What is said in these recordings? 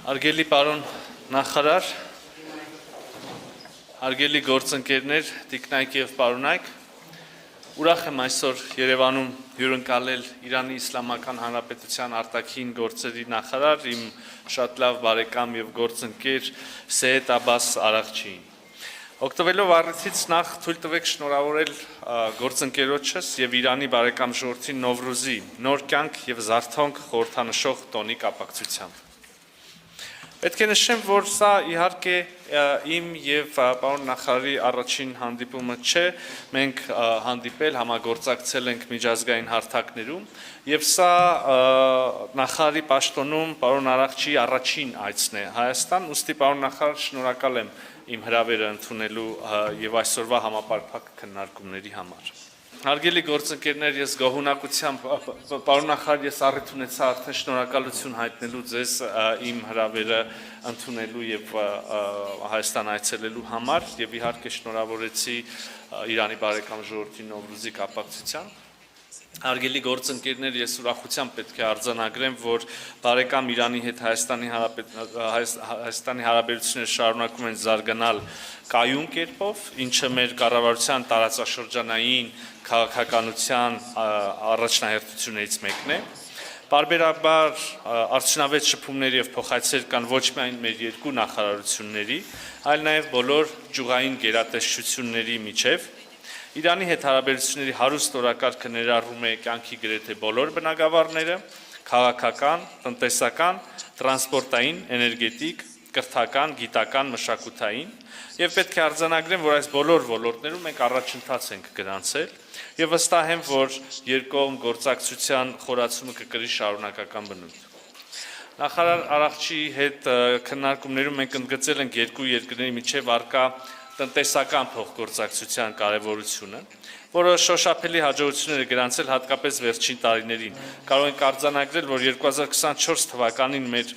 Արգելի պարոն նախարար, արգելի գործընկերներ, տիկնայք և պարոնայք, ուրախ եմ այսօր Երևանում հյուրընկալել Իրանի Իսլամական Հանրապետության արտաքին գործերի նախարար, իմ շատ լավ բարեկամ և գործընկեր Սեյեդ Աբբաս Արաղչիին։ Օգտվելով առիթից նախ թույլ տվեք շնորհավորել գործընկերոջս և Իրանի բարեկամ ժողովրդին Նովրուզի նոր կյանք և զարթոնք խորհրդանշող տոնի կապակցությամբ։ Պետք է նշեմ, որ սա իհարկե իմ և պարոն նախարարի առաջին հանդիպումը չէ, մենք հանդիպել, համագործակցել ենք միջազգային հարթակներում, և սա նախարարի պաշտոնում պարոն Արաղչիի առաջին այցն է Հայաստան, ուստի պարոն նախարար, շնորհակալ եմ իմ հրավերը ընդունելու և այսօրվա համապարփակ քննարկումների համար։ Հարգելի գործընկերներ, ես գոհունակությամբ, պարոն նախարար, ես առիթ ունեցա արդեն շնորհակալություն հայտնելու ձեզ իմ հրավերը ընդունելու և Հայաստան այցելելու համար և իհարկե շնորհավորեցի Իրանի բարեկամ ժողովրդի Նովրուզի կապակցությամբ։ Հարգելի գործընկերներ, ես ուրախությամբ պետք է արձանագրեմ, որ բարեկամ Իրանի հետ Հայաստանի հարաբերությունները շարունակում են զարգանալ կայուն կերպով, ինչը մեր կառավարության տարածաշրջանային քաղաքականության առաջնահերթություններից մեկն է։ Պարբերաբար արդյունավետ շփումներ և փոխայցեր կան ոչ միայն մեր երկու նախարարությունների, այլ նաև բոլոր ճյուղային գերատեսչությունների միջև։ Իրանի հետ հարաբերությունների հարուստ օրակարգը ներառում է կյանքի գրեթե բոլոր բնագավառները՝ քաղաքական, տնտեսական, տրանսպորտային, էներգետիկ, կրթական, գիտական, մշակութային, և պետք է արձանագրեմ, որ այս բոլոր ոլորտներում մենք առաջընթաց ենք գրանցել և վստահ եմ, որ երկկողմ գործակցության խորացումը կկրի շարունակական բնույթ։ Նախարար Արաղչիի հետ քննարկումներում մենք ընդգծել ենք երկու երկրների միջև առկա տնտեսական փոխգործակցության կարևորությունը, որը շոշափելի հաջողություններ է գրանցել հատկապես վերջին տարիներին։ Կարող ենք արձանագրել, որ 2024 թվականին մեր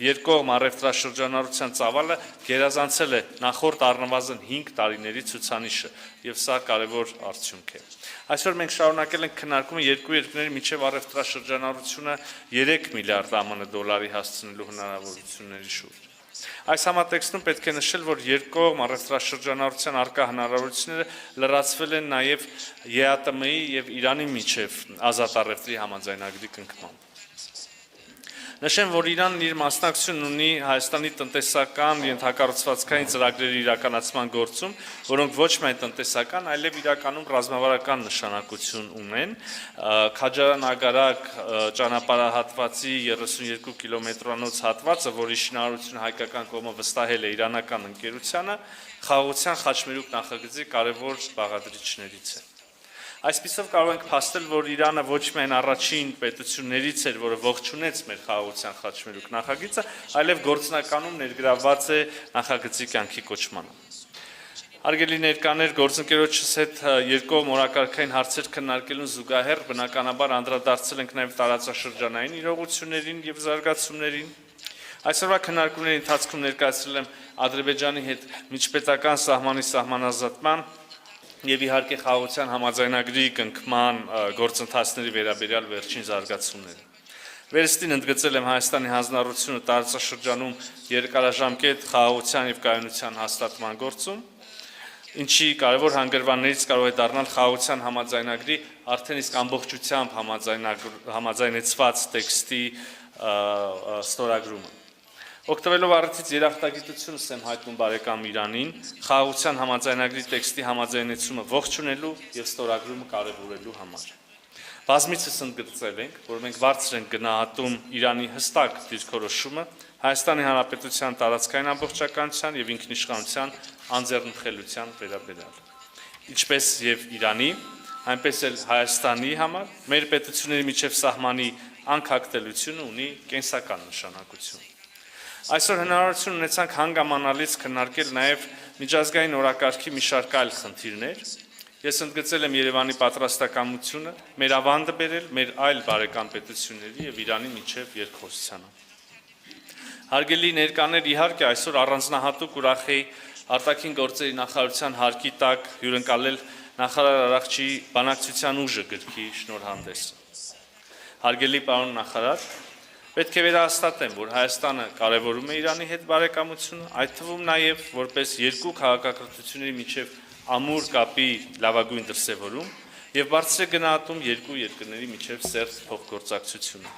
երկկողմ առևտրաշրջանառության ծավալը գերազանցել է նախորդ առնվազն 5 տարիների ցուցանիշը, և սա կարևոր արդյունք է։ Այսօր մենք շարունակել ենք քննարկումը երկու երկրների միջև առևտրաշրջանառությունը 3 միլիարդ ԱՄՆ դոլարի հասցնելու հնարավորությունների շուրջ։ Այս համատեքստում պետք է նշել, որ երկկողմ առևտրաշրջանառության առկա հնարավորությունները լրացվել են նաև ԵԱՏՄ-ի և Իրանի միջև ազատ առևտրի համաձայնագրի կնքմամբ։ Նշեմ, որ Իրանն իր մասնակցությունն ունի Հայաստանի տնտեսական ենթակառուցվածքային ծրագրերի իրականացման գործում, որոնք ոչ միայն տնտեսական, այլև իրականում ռազմավարական նշանակություն ունեն։ Քաջարան-Ագարակ ճանապարհահատվածի 32 կիլոմետրանոց հատվածը, որի շինարարությունը հայկական կողմը վստահել է իրանական ընկերությանը, խաղաղության խաչմերուկ նախագծի կարևոր բաղադրիչներից է։ Այսպիսով կարող ենք փաստել, որ Իրանը ոչ միայն առաջին պետություններից էր, որը ողջունեց մեր խաղաղության խաչմերուկ նախագիծը, այլև գործնականում ներգրավված է նախագծի կյանքի կոչմանը։ Հարգելի ներկաներ, գործընկերոջս հետ երկկողմ օրակարգային հարցեր քննարկելուն զուգահեռ բնականաբար անդրադարձել ենք նաև տարածաշրջանային իրողություններին և զարգացումներին։ Այսօրվա քննարկումների ընթացքում ներկայացրել եմ Ադրբեջանի հետ միջպետական սահմանի սահմանազատման և իհարկե խաղաղության համաձայնագրի կնքման գործընթացների վերաբերյալ վերջին զարգացումները։ Վերստին ընդգծել եմ Հայաստանի հանձնառությունը տարածաշրջանում երկարաժամկետ խաղաղության և կայունության հաստատման գործում, ինչի կարևոր հանգրվաններից կարող է դառնալ խաղաղության համաձայնագրի արդեն իսկ ամբողջությամբ համաձայնեցված տեքստի ստորագրումը։ Օգտվելով առիթից երախտագիտությունս եմ հայտնում բարեկամ Իրանին խաղաղության համաձայնագրի տեքստի համաձայնեցումը ողջունելու և ստորագրումը կարևորելու համար։ Բազմիցս ընդգծել ենք, որ մենք բարձր ենք գնահատում Իրանի հստակ դիրքորոշումը Հայաստանի Հանրապետության տարածքային ամբողջականության և ինքնիշխանության անձեռնխելության վերաբերյալ։ Ինչպես և Իրանի, այնպես էլ Հայաստանի համար մեր պետությունների միջև սահմանի անքակտելությունը ունի կենսական նշանակություն։ Այսօր հնարավորություն ունեցանք հանգամանալից քննարկել նաև միջազգային օրակարգի մի շարք այլ խնդիրներ։ Ես ընդգծել եմ Երևանի պատրաստակամությունը մեր ավանդը բերել մեր այլ բարեկամ պետությունների և Իրանի միջև երկխոսությանը։ Հարգելի ներկաներ, իհարկե այսօր առանձնահատուկ ուրախ էի արտաքին գործերի նախարարության հարկի տակ հյուրընկալել նախարար Արաղչիի բանակցության ուժը գրքի շնորհանդեսը։ Հարգելի պարոն նախարար, Պետք է վերահաստատեմ, որ Հայաստանը կարևորում է Իրանի հետ բարեկամությունը, այդ թվում նաև որպես երկու քաղաքակրթությունների միջև ամուր կապի լավագույն դրսևորում եւ բարձր է գնահատում երկու երկրների միջև սերտ փոխգործակցությունը։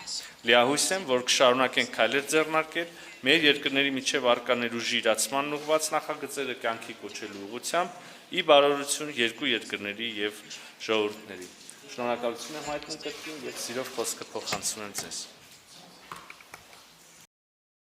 Լիահույս եմ, որ կշարունակենք քայլեր ձեռնարկել մեր երկրների միջև առկա ներուժի իրացման ուղղված նախագծերը կյանքի կոչելու ուղղությամբ, ի բարօրություն երկու երկրների եւ ժողովուրդների։ Շնորհակալություն եմ հայտնում կրկին եւ սիրով խոսքը փոխանցում եմ ձեզ։